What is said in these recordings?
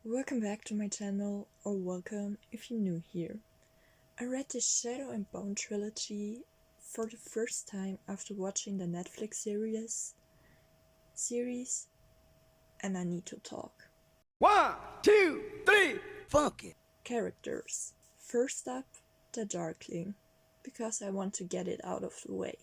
Welcome back to my channel, or welcome if you're new here. I read the Shadow and Bone trilogy for the first time after watching the Netflix series, and I need to talk. 1, 2, 3, funk it. Characters. First up, the Darkling, because I want to get it out of the way.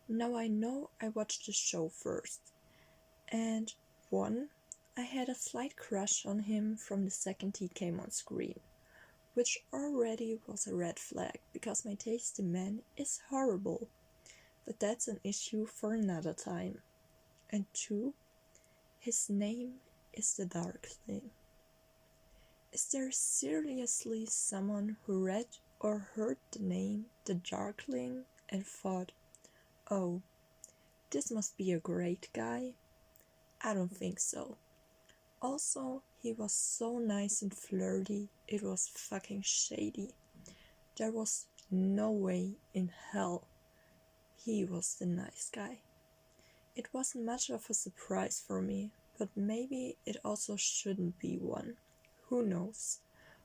Now I know I watched the show first, and I had a slight crush on him from the second he came on screen, which already was a red flag because my taste in men is horrible, but that's an issue for another time. And 2, his name is the Darkling. Is there seriously someone who read or heard the name the Darkling and thought, oh, this must be a great guy? I don't think so. Also, he was so nice and flirty, it was fucking shady. There was no way in hell he was the nice guy. It wasn't much of a surprise for me, but maybe it also shouldn't be one. Who knows?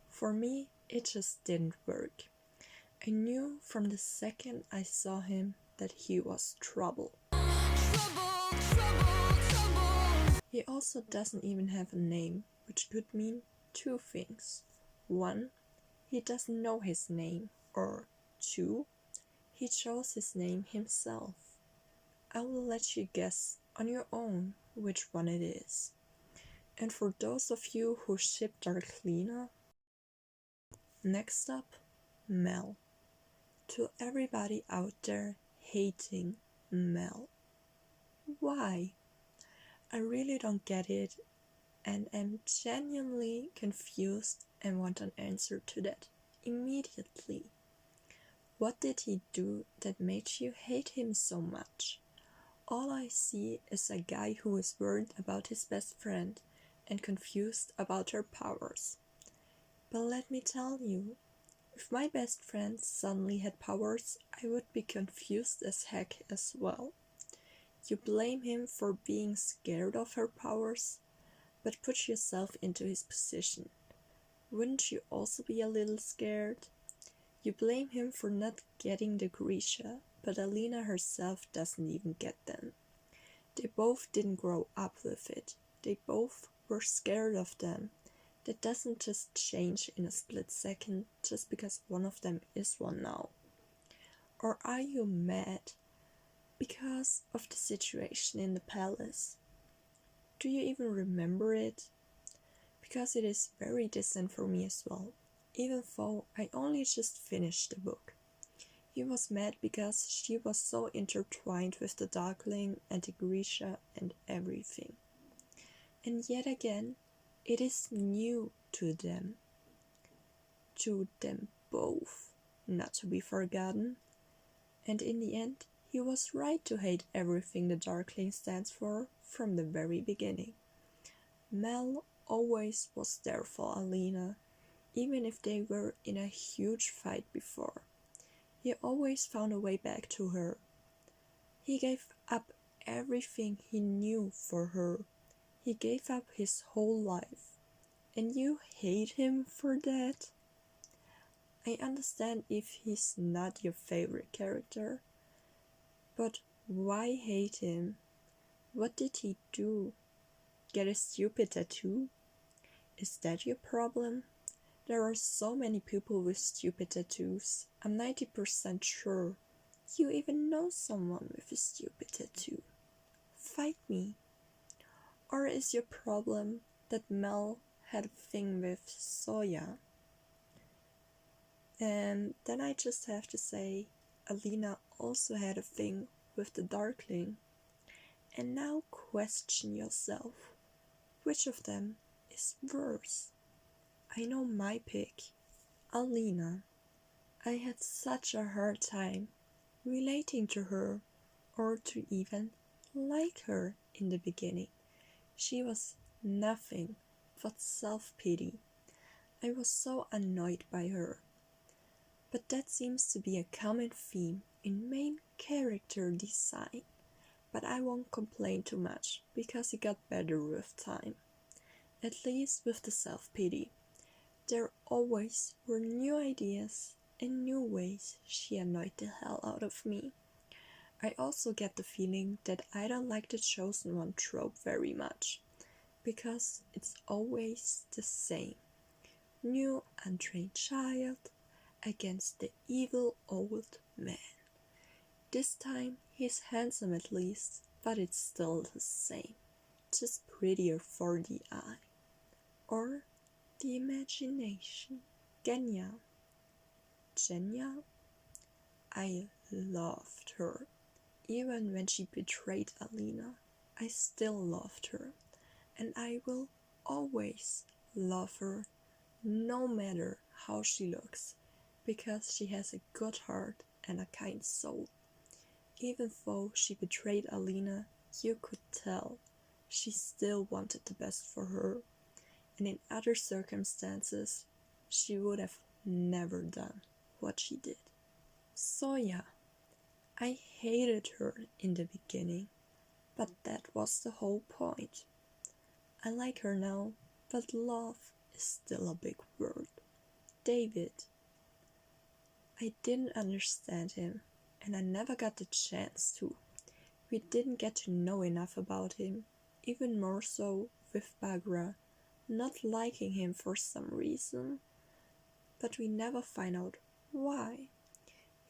For me, it just didn't work. I knew from the second I saw him that he was trouble. He also doesn't even have a name, which could mean 2 things. 1, he doesn't know his name, or 2, he chose his name himself. I will let you guess on your own which one it is. And for those of you who ship Darklina, next up, Mel. To everybody out there hating Mel. Why? I really don't get it and am genuinely confused and want an answer to that immediately. What did he do that made you hate him so much? All I see is a guy who is worried about his best friend and confused about her powers. But let me tell you, if my best friend suddenly had powers, I would be confused as heck as well. You blame him for being scared of her powers, but put yourself into his position. Wouldn't you also be a little scared? You blame him for not getting the Grisha, but Alina herself doesn't even get them. They both didn't grow up with it. They both were scared of them. That doesn't just change in a split second just because one of them is one now. Or are you mad because of the situation in the palace? Do you even remember it? Because it is very distant for me as well, even though I only just finished the book. He was mad because she was so intertwined with the Darkling and the Grisha and everything. And yet again, it is new to them. To them both, not to be forgotten. And in the end, he was right to hate everything the Darkling stands for from the very beginning. Mel always was there for Alina, even if they were in a huge fight before. He always found a way back to her. He gave up everything he knew for her. He gave up his whole life. And you hate him for that? I understand if he's not your favorite character, but why hate him? What did he do? Get a stupid tattoo? Is that your problem? There are so many people with stupid tattoos. I'm 90% sure you even know someone with a stupid tattoo. Fight me. Or is your problem that Mel had a thing with Soya? And then I just have to say, Alina also had a thing with the Darkling. And now question yourself, which of them is worse? I know my pick, Alina. I had such a hard time relating to her or to even like her in the beginning. She was nothing but self-pity. I was so annoyed by her. But that seems to be a common theme in main character design. But I won't complain too much because it got better with time. at least with the self-pity. There always were new ideas and new ways she annoyed the hell out of me. I also get the feeling that I don't like the chosen one trope very much, because it's always the same. New untrained child against the evil old man. This time he's handsome at least, but it's still the same, just prettier for the eye. Or the imagination. Genya. I loved her. Even when she betrayed Alina, I still loved her. And I will always love her, no matter how she looks, because she has a good heart and a kind soul. Even though she betrayed Alina, you could tell she still wanted the best for her, and in other circumstances, she would have never done what she did. So yeah, I hated her in the beginning, but that was the whole point. I like her now, but love is still a big word. David. I didn't understand him, and I never got the chance to. We didn't get to know enough about him, even more so with Bagra not liking him for some reason, but we never find out why.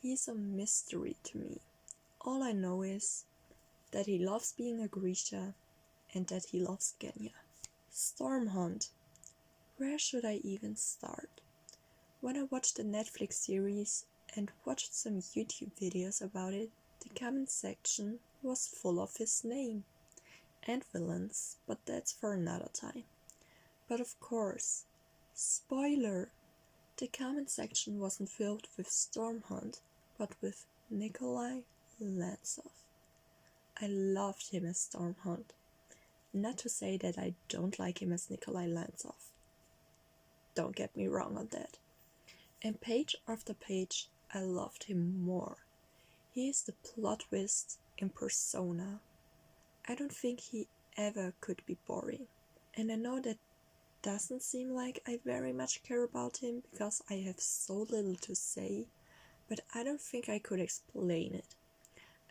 He's a mystery to me. All I know is that he loves being a Grisha and that he loves Genya. Stormhunt. Where should I even start? When I watched the Netflix series and watched some YouTube videos about it, the comment section was full of his name and villains, but that's for another time. But of course, spoiler, the comment section wasn't filled with Stormhunt, but with Nikolai Lantsov. I loved him as Stormhunt. Not to say that I don't like him as Nikolai Lantsov. Don't get me wrong on that. And page after page, I loved him more. He is the plot twist in persona. I don't think he ever could be boring. And I know that doesn't seem like I very much care about him because I have so little to say, but I don't think I could explain it.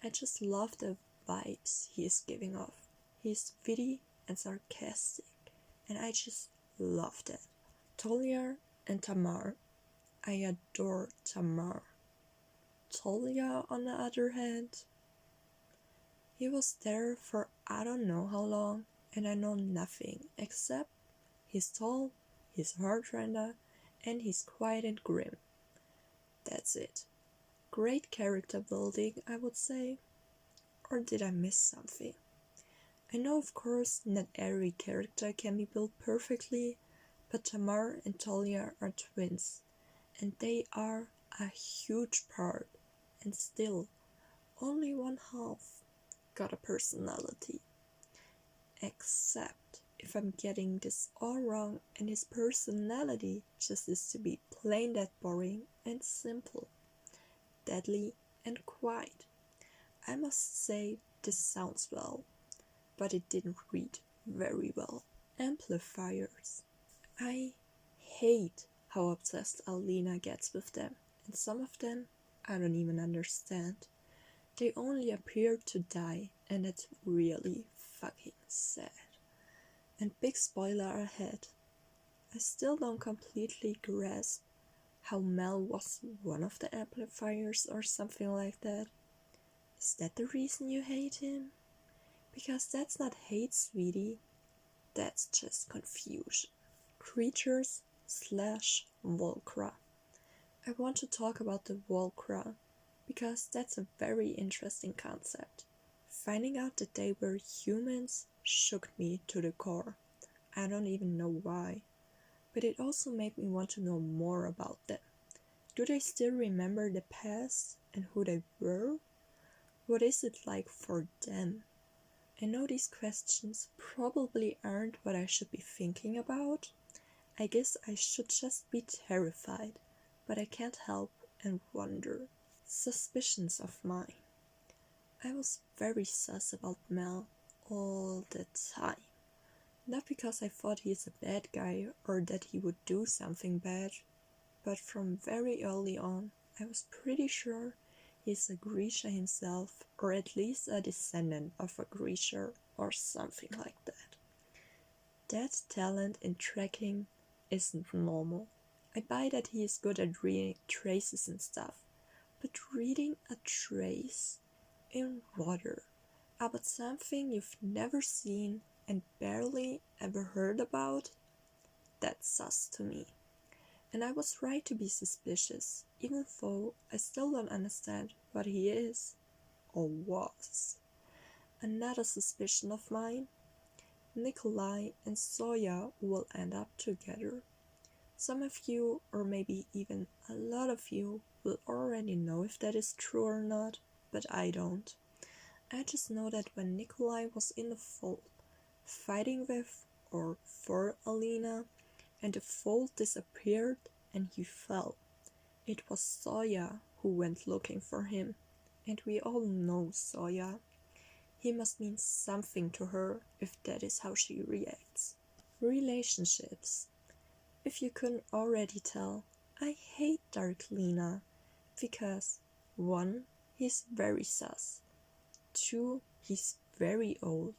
I just love the vibes he is giving off. He's witty and sarcastic, and I just love that. Tolya and Tamar. I adore Tamar. Tolya, on the other hand, he was there for I don't know how long, and I know nothing except he's tall, he's hard-render, and he's quiet and grim. That's it. Great character building, I would say. Or did I miss something? I know, of course, not every character can be built perfectly, but Tamar and Tolya are twins, and they are a huge part, and still, only one half got a personality. Except if I'm getting this all wrong and his personality just is to be plain that boring and simple, deadly and quiet. I must say this sounds well, but it didn't read very well. Amplifiers. I hate how obsessed Alina gets with them, and some of them I don't even understand. They only appear to die, and it's really fucking sad. And big spoiler ahead, I still don't completely grasp how Mel was one of the amplifiers or something like that. Is that the reason you hate him? Because that's not hate, sweetie. That's just confusion. Creatures / Volcra. I want to talk about the Volcra because that's a very interesting concept. Finding out that they were humans shook me to the core. I don't even know why, but it also made me want to know more about them. Do they still remember the past and who they were? What is it like for them? I know these questions probably aren't what I should be thinking about. I guess I should just be terrified, but I can't help and wonder. Suspicions of mine. I was very sus about Mel all the time. Not because I thought he is a bad guy or that he would do something bad, but from very early on I was pretty sure he's a Grisha himself, or at least a descendant of a Grisha or something like that. That talent in tracking isn't normal. I buy that he is good at reading traces and stuff, but reading a trace in water about something you've never seen and barely ever heard about? That's sus to me. And I was right to be suspicious, even though I still don't understand what he is, or was. Another suspicion of mine: Nikolai and Soya will end up together. Some of you, or maybe even a lot of you, will already know if that is true or not, but I don't. I just know that when Nikolai was in the fold, fighting with or for Alina, and the fold disappeared and he fell, it was Soya who went looking for him, and we all know Soya. He must mean something to her if that is how she reacts. Relationships. If you couldn't already tell, I hate Dark Lena because 1. He's very sus, 2. He's very old,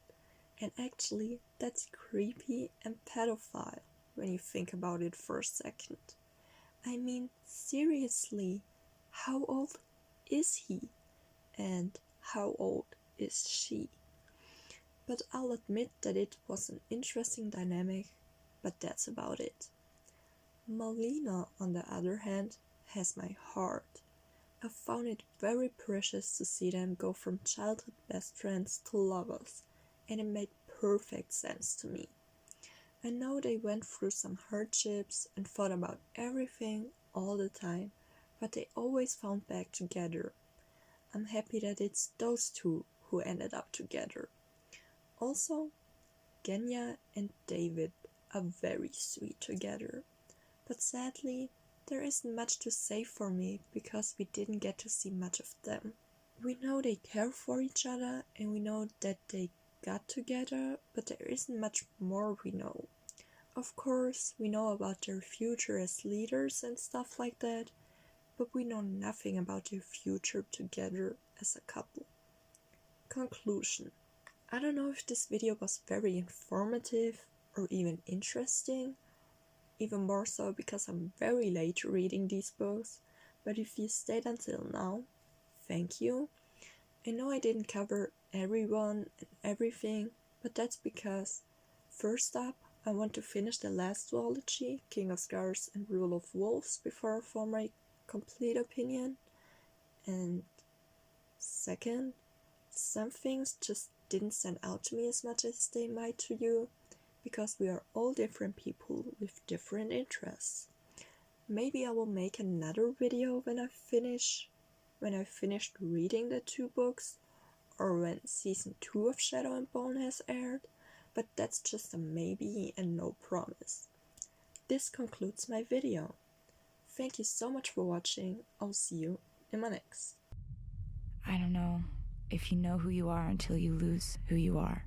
and actually that's creepy and pedophile when you think about it for a second. I mean, seriously, how old is he? And how old is she? But I'll admit that it was an interesting dynamic, but that's about it. Malina, on the other hand, has my heart. I found it very precious to see them go from childhood best friends to lovers, and it made perfect sense to me. I know they went through some hardships and fought about everything all the time, but they always found back together. I'm happy that it's those two who ended up together. Also, Genya and David are very sweet together. But sadly, there isn't much to say for me because we didn't get to see much of them. We know they care for each other and we know that they got together, but there isn't much more we know. Of course, we know about their future as leaders and stuff like that, but we know nothing about their future together as a couple. Conclusion. I don't know if this video was very informative or even interesting, even more so because I'm very late reading these books, but if you stayed until now, thank you. I know I didn't cover everyone and everything, but that's because, first up, I want to finish the last duology, King of Scars and Rule of Wolves, before I form my complete opinion, and second, some things just didn't stand out to me as much as they might to you, because we are all different people with different interests. Maybe I will make another video when I finished reading the 2 books, or when season 2 of Shadow and Bone has aired, but that's just a maybe and no promise. This concludes my video. Thank you so much for watching. I'll see you in my next. I don't know if you know who you are until you lose who you are.